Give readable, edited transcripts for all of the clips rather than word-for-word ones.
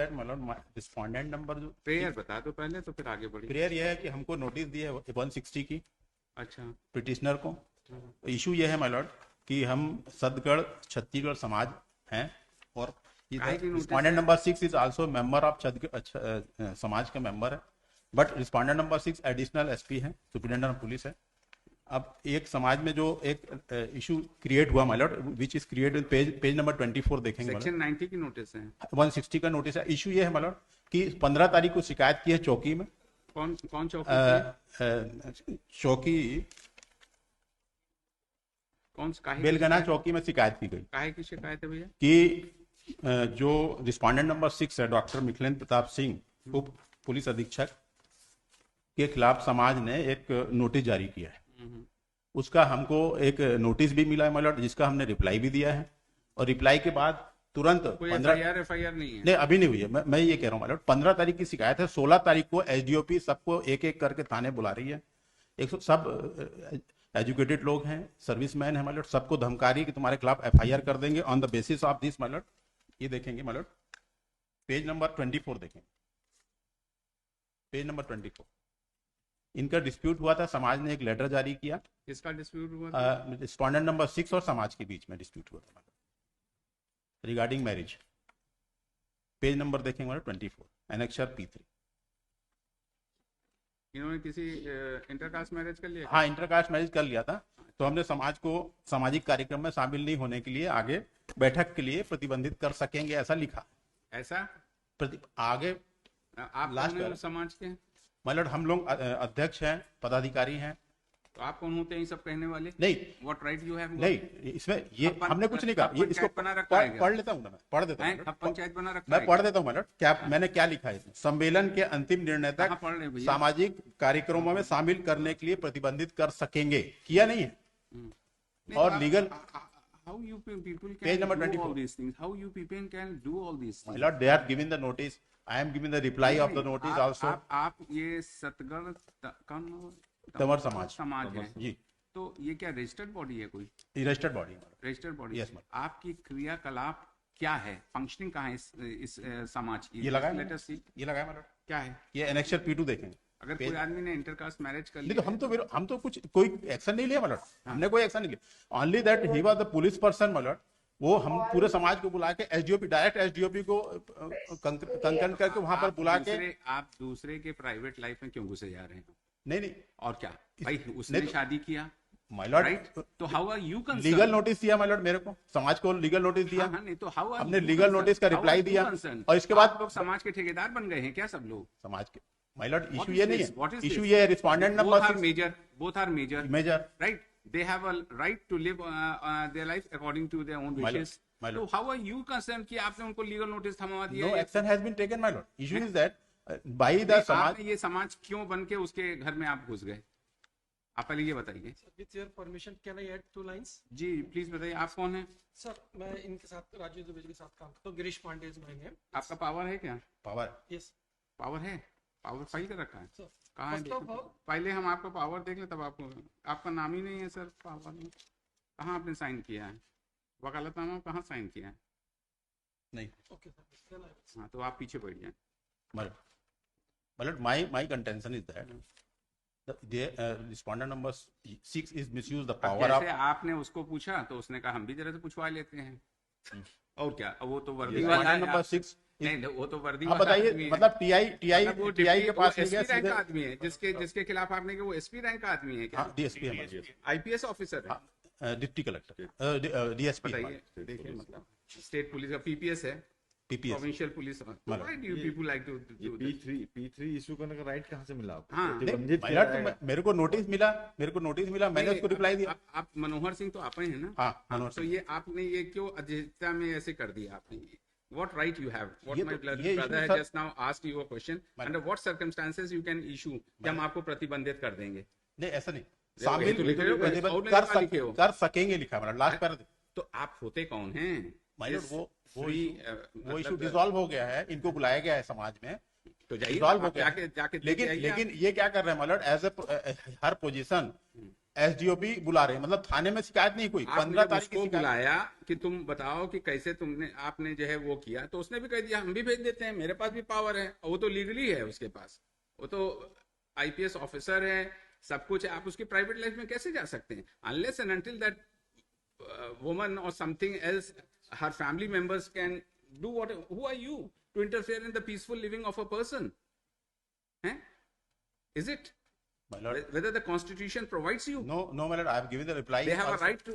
Respondent number जो prayer बता दो पहले तो फिर आगे बढ़िए। प्रेयर यह है कि हमको नोटिस दी है 160 की अच्छा। पिटिशनर को। इशू ये है माय लॉर्ड कि हम सदगढ़ छत्तीसगढ़ समाज हैं और respondent number 6 is also member of Chhattisgarh समाज का मेंबर है, but respondent number 6 additional SP है, सुप्रिंटेंडेंट ऑफ पुलिस है। अब एक समाज में जो एक इशू क्रिएट हुआ my Lord which is created page number 24 देखेंगे। सेक्शन 90 की नोटिस है, 160 का नोटिस है। इशू ये है माय लॉर्ड कि 15 तारीख को शिकायत की है चौकी में। कौन चौकी? चौकी कौन बेलगना चौकी में शिकायत की गई। काहे की शिकायत है भैया? कि जो रिस्पोंडेंट नंबर 6 है डॉक्टर मिथिलेंद्र प्रताप सिंह उप पुलिस अधीक्षक के खिलाफ समाज ने एक नोटिस जारी किया है। उसका हमको एक नोटिस भी मिला है माय लॉर्ड, जिसका हमने रिप्लाई भी दिया है और रिप्लाई के बाद तुरंत कोई एफआईआर नहीं है? नहीं, अभी नहीं हुई है। मैं ये कह रहा हूँ माय लॉर्ड 15 तारीख की शिकायत है। 16 तारीख को एसडीओपी सबको एक एक करके थाने बुला रही है। सब एजुकेटेड लोग हैं, सर्विसमैन है माय लॉर्ड, सबको धमका रही है कि तुम्हारे खिलाफ एफआईआर कर देंगे on the basis of this my Lord. ये देखेंगे माय लॉर्ड, पेज नंबर 24 देखेंगे, पेज नंबर 24। इनका डिस्प्यूट हुआ था, समाज ने एक लेटर जारी किया। किसका डिस्प्यूट हुआ था? रिस्पोंडेंट नंबर 6 और समाज के बीच में डिस्प्यूट हुआ था रिगार्डिंग मैरिज। पेज नंबर देखेंगे 24, एनेक्सर P3। इन्होंने किसी इंटरकास्ट मैरिज कर लिया? हाँ, इंटरकास्ट मैरिज कर लिया था। तो हमने समाज को सामाजिक कार्यक्रम में शामिल नहीं होने के लिए आगे बैठक के लिए प्रतिबंधित कर सकेंगे, ऐसा लिखा। ऐसा आगे आप लास्ट समाज के माय लॉर्ड हम लोग अध्यक्ष हैं, पदाधिकारी हैं। तो आप कौन होते हैं ये सब कहने वाले? नहीं, व्हाट राइट यू हैव? नहीं, इसमें ये हमने कुछ नहीं कहा। ये इसको पढ़ लेता हूँ, मैं पढ़ देता हूँ। अब पंचायत बना रखा मैं पढ़ देता हूँ माय लॉर्ड, क्या मैंने क्या लिखा है इसमें। सम्मेलन के अंतिम निर्णय तक सामाजिक कार्यक्रमों में शामिल करने के लिए प्रतिबंधित कर सकेंगे, किया नहीं है। और legal how you people can page number do 24 all these things? How you people can do all these things? My lord, they are given the notice. I am giving the reply of the notice also. आप ये सतगढ़ तंवर समाज है जी, तो ये क्या registered body है? कोई registered body है? Registered body. यस। आपकी क्रियाकलाप क्या है, फंक्शनिंग कहाँ है इस समाज की? ये लगाया लेट अस सी। ये लगाया माय लॉर्ड, क्या है ये एनेक्सर P2 देखेंगे। अगर कोई आदमी ने इंटरकास्ट मैरिज कर लिया, तो हम तो कुछ कोई एक्शन नहीं लिया माय लॉर्ड, हमने कोई एक्शन नहीं लिया। Only that he was the police person my Lord. वो हम पूरे समाज को बुला के एसडीओपी, डायरेक्ट एसडीओपी को कंकर्न करके वहां पर बुला के। आप दूसरे के प्राइवेट लाइफ में क्यों घुसे जा रहे हैं? नहीं, और क्या भाई, उसने शादी किया माय लॉर्ड, राइट? तो how are you concern? Legal notice दिया माय लॉर्ड, मेरे को समाज को लीगल नोटिस दिया। हाँ, नहीं तो हाउ आर हमने लीगल नोटिस का रिप्लाई दिया और इसके बाद लोग समाज के ठेकेदार बन गए हैं क्या सब लोग? समाज के माय लॉर्ड इशू ये नहीं है, इशू ये है respondent number 6 both are major right? They have a right to live their life according to their own wishes. So how are you concerned कि आपने उनको लीगल नोटिस थमा दिया? No action has been taken my lord. Issue is that by the समाज, ये समाज क्यों बन के उसके घर में आप घुस गए? आप पहले ये बताइए। With your permission, can I add 2 lines? जी प्लीज बताइए, आप कौन है? सर मैं इनके साथ राजू दुबे के साथ काम करता हूँ। Girish Pandey is my name. आपका पावर है क्या? पावर? यस पावर है। पावर फाइल कर रखा है कहाँ है? फर्स्ट ऑफ पहले हम आपका पावर देख ले तब आपको। आपका नाम ही नहीं है सर पावर में। कहाँ आपने साइन किया है? वकालतनामा कहाँ साइन किया है? नहीं। ओके सर, हाँ तो आप पीछे बैठ जाए। मतलब my contention is that the respondent number 6 is misuse the power of। आपने उसको पूछा तो उसने कहा हम भी जरा से पूछवा लेते हैं। और क्या, वो तो वर्दी वाला नंबर 6 नहीं, वो तो वर्दी वाला बताइए। मतलब टीआई के पास एसपी रैंक का आदमी है जिसके खिलाफ आपने कि वो एसपी रैंक का आदमी है क्या? डीएसपी है, आईपीएस ऑफिसर है, डिप्टी कलेक्टर, डीएसपी। देखिए मतलब स्टेट पुलिस का पीपीएस है, provincial police. Why do you people like to do P3 issue करने का राइट कहाँ से मिला आपको? हाँ, मेरे को नोटिस मिला, मैंने उसको रिप्लाई दिया। आप मनोहर सिंह तो आप ही हैं ना? हाँ, मनोहर सिंह। तो ये आपने ये क्यों अध्यक्षता में ऐसे कर दिया आपने? What right you have? What my brother has just now asked you a question. Under what circumstances you can issue? कि हम आपको प्रतिबंधित कर देंगे? नहीं, ऐसा नहीं, शामिल कर सकेंगे लिखा है लास्ट पैरा। तो आप होते कौन हैं? वो इशू डिसॉल्व हो गया है, इनको बुलाया गया है समाज में, तो डिसॉल्व हो गया। जाके लेकिन ये क्या कर रहे हैं माय लॉर्ड, एज ए हर पोजीशन एसडीओपी बुला रहे हैं, मतलब थाने में शिकायत नहीं कोई, 15 आपने तारीख की उसको शिकायत। बुलाया कि तुम बताओ कि कैसे तुमने आपने जो है वो किया, तो उसने भी कह दिया हम भी भेज देते हैं, मेरे पास भी पावर है, और वो तो लीगली है उसके पास, वो तो आईपीएस ऑफिसर है, सब कुछ है। आप उसकी प्राइवेट लाइफ में कैसे जा सकते हैं? Unless and until that woman or something else, her family members can do what? Who are you to interfere in the peaceful living of a person? Eh? Is it? My lord, Whether the constitution provides you? no, my lord, I have given the reply. They have also. a right to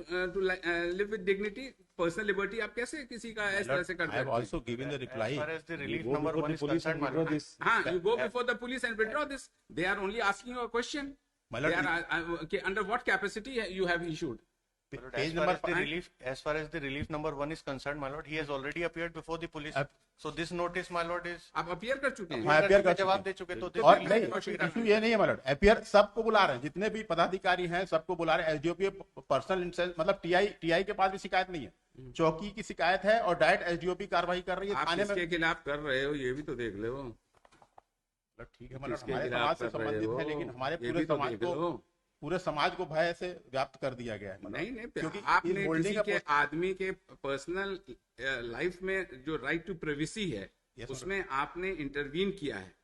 live with dignity, personal liberty. आप कैसे किसी का इस तरह से कर I have सकते हैं? also given the reply. As far as the relief You go number before one the is police concerned, and withdraw my lord. this. हाँ, you go before the police and withdraw this. They are only asking you a question. My They lord, are, okay, under what capacity you have issued? My lord, page as far number as the five- relief, as far as the relief number one is concerned, my lord, he has already appeared before the police. So this notice, my lord, is आप appear कर चुके हैं? हाँ, appear कर जवाब चुके दे चुके तो और they- नहीं, इशू ये नहीं है मतलब, अपियर सबको बुला रहे हैं, जितने भी पदाधिकारी हैं सबको बुला रहे हैं। एसडीओपी पर्सनल इंसेंस, मतलब टीआई के पास भी शिकायत नहीं है, चौकी की शिकायत है और डायरेक्ट एसडीओपी कार्रवाई कर रही है आप थाने में। किसके खिलाफ कर रहे हो ये भी तो देख लो। मतलब ठीक है, मतलब किसके हमारे खिलाफ समाज से कर रहे संबंधित हो, है, लेकिन हमारे ये पूरे भी तो समाज देख को, लो। पूरे समाज को भय से व्याप्त कर दिया गया है। मतलब नहीं नहीं, क्योंकि आपने इस होल्डिंग किसी का के पोस्ट- आदमी के पर्सनल लाइफ में जो राइट टू प्राइवेसी है, Yes, उसमें आपने इंटरवीन किया है,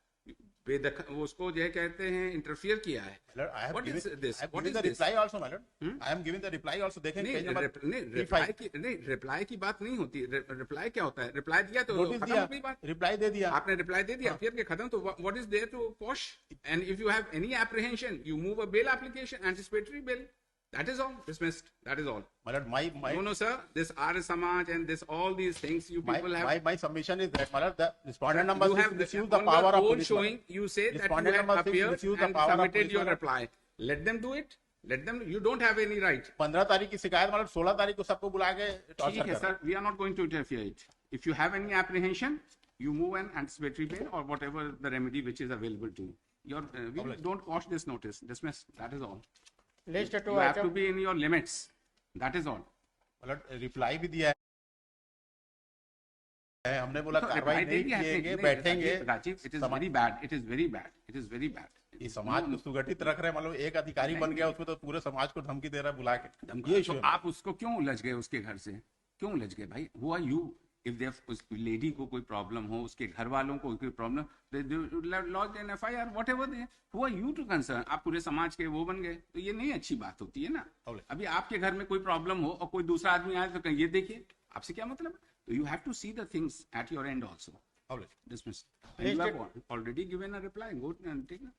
वो उसको जो है कहते हैं इंटरफियर किया है। My lord, I have What is given- this? I have What given is the this? reply also, my lord. I am giving the reply also. देखें नहीं page number नहीं, 35 रिप्लाई की बात नहीं होती। रिप्लाई क्या होता है? रिप्लाई दिया तो नोटिस खत्म दिया, हो गई बात। रिप्लाई दे दिया। आपने रिप्लाई दे दिया, फिर के खत्म। तो what is there to quash? And if you have any apprehension, you move a bail application, anticipatory bail, that is all, dismissed, that is all. My lord, my No sir, this Arya Samaj and this all these things you people have, my submission is that, my lord, the respondent number you 6 have misuse the on power your of own police. showing, you say that you Respondent have number 6 appeared misuse the and power of submitted police, your my lord. reply. Let them do it. Let them. You don't have any right. 15 तारीख की शिकायत, मतलब 16 तारीख को सबको बुला के ठीक टॉर्चर है कर। sir, we are not going to interfere it. If you have any apprehension, you move an anticipatory bail or whatever the remedy which is available to you. We don't quash this notice, dismiss. That is all. List to You have to item. be in your limits. That is all. मतलब reply भी दिया है, हमने बोला तो कार्रवाई reply दे नहीं दिया है, किएंगे, नहीं, बैठेंगे। Rajiv, it is very bad. It is very bad. It is very bad. ये समाज को सुगठित रख रहे हैं, मतलब एक अधिकारी बन गया उसमें तो पूरे समाज को धमकी दे रहा है बुला के। धमकी। ये तो issue है। आप उसको क्यों उलझ गए उसके घर से? क्यों उलझ गए भाई? Who are you? If they उस लेडी को कोई प्रॉब्लम हो, उसके घर वालों को कोई problem, lodge an FIR, whatever they, who are you to concern? आप पूरे समाज के वो बन गए, तो ये नहीं अच्छी बात होती है ना। अभी आपके घर में कोई प्रॉब्लम हो और कोई दूसरा आदमी आए तो कहीं ये देखिए, आपसे क्या मतलब? तो you have to see the things at your end also. Dismiss. And you have already given a reply. Go and take it.